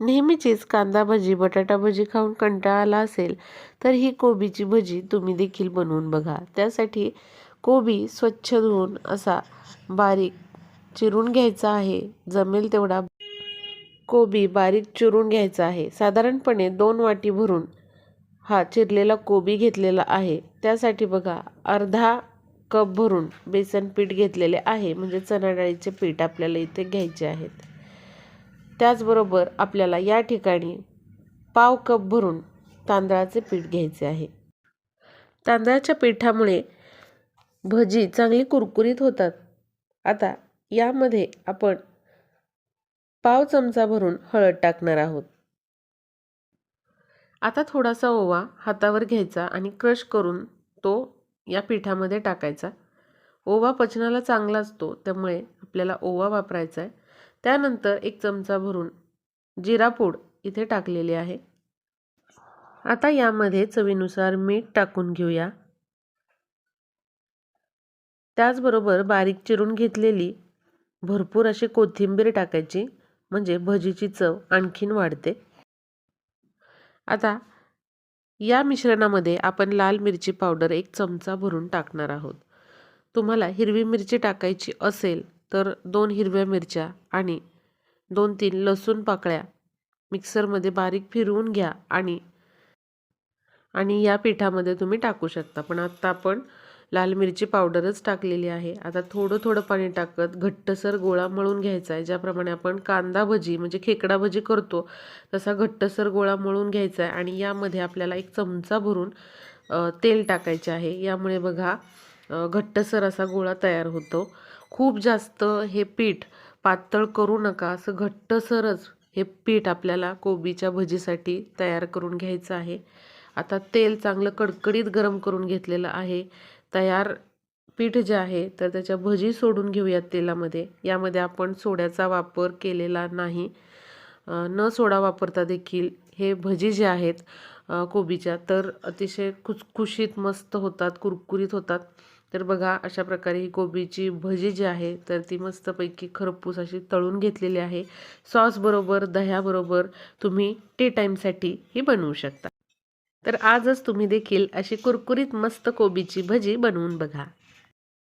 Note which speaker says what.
Speaker 1: नेहमीचीच कांदा भजी, बटाटा भजी खाऊन कंटाळा आला असेल तर ही कोबीची भजी तुम्ही देखील बनवून बघा। त्यासाठी कोबी स्वच्छ धुवून असा बारीक चिरून घ्यायचा आहे। जमेल तेवढा कोबी बारीक चिरून घ्यायचा आहे। साधारणपणे 2 वाटी भरून हा चिरलेला कोबी घेतलेला आहे। त्यासाठी बघा अर्धा कप भरून बेसन पीठ घेतलेले आहे, म्हणजे चणा डाळीचे पीठ आपल्याला इथे घ्यायचे आहेत। त्याचबरोबर आपल्याला या ठिकाणी पाव कप भरून तांदळाचे पीठ घ्यायचे आहे। तांदळाच्या पिठामुळे भजी चांगली कुरकुरीत होतात। आता यामध्ये आपण पाव चमचा भरून हळद टाकणार आहोत। आता थोडासा ओवा हातावर घ्यायचा आणि क्रश करून तो या पिठामध्ये टाकायचा। ओवा पचनाला चांगला असतो, त्यामुळे आपल्याला ओवा वापरायचा आहे। त्यानंतर 1 चमचा भरून जिरा पूड इथे टाकलेली आहे। आता यामध्ये चवीनुसार मीठ टाकून घेऊया। त्याचबरोबर बारीक चिरून घेतलेली भरपूर अशी कोथिंबीर टाकायची, म्हणजे भजीची चव आणखीन वाढते। आता या मिश्रणामध्ये आपण लाल मिरची पावडर 1 चमचा भरून टाकणार आहोत। तुम्हाला हिरवी मिरची टाकायची असेल तर 2 हिरव्या मिरच्या आणि 2-3 लसूण पाकळ्या मिक्सरमध्ये बारीक फिरवून घ्या आणि या पिठामध्ये तुम्ही टाकू शकता। पण आता आपण लाल मिरची पावडरच टाकलेली आहे। आता थोडं थोडं पाणी टाकत घट्टसर गोळा मळून घ्यायचा आहे। ज्याप्रमाणे आपण कांदा भजी म्हणजे खेकडा भजी करतो तसा घट्टसर गोळा मळून घ्यायचा आहे आणि यामध्ये आपल्याला 1 चमचा भरून तेल टाकायचे आहे। यामुळे बघा घट्टसर असा गोळा तयार होतो। खूप जास्त हे पीठ पातळ करू नका, असं घट्टसरच हे पीठ आपल्याला कोबीच्या भजीसाठी तयार करून घ्यायचं आहे। आता तेल चांगलं कडकडीत गरम करून घेतलेलं आहे। तयार पीठ जे आहे तर त्याच्या भजी सोडून घेऊयात तेलामध्ये। यामध्ये आपण सोड्याचा वापर केलेला नाही। न सोडा वापरता देखील हे भजी जे आहेत कोबीच्या तर अतिशय खुसखुशीत मस्त होतात, कुरकुरीत होतात। तर बघा अशा प्रकारे ही कोबीची भजी जी आहे तर ती मस्तपैकी खरपूस अशी तळून घेतलेली आहे। सॉस बरोबर, दह्याबरोबर तुम्ही टी टाईमसाठी ही बनवू शकता। तर आजच तुम्ही देखील अशी कुरकुरीत मस्त कोबीची भजी बनवून बघा।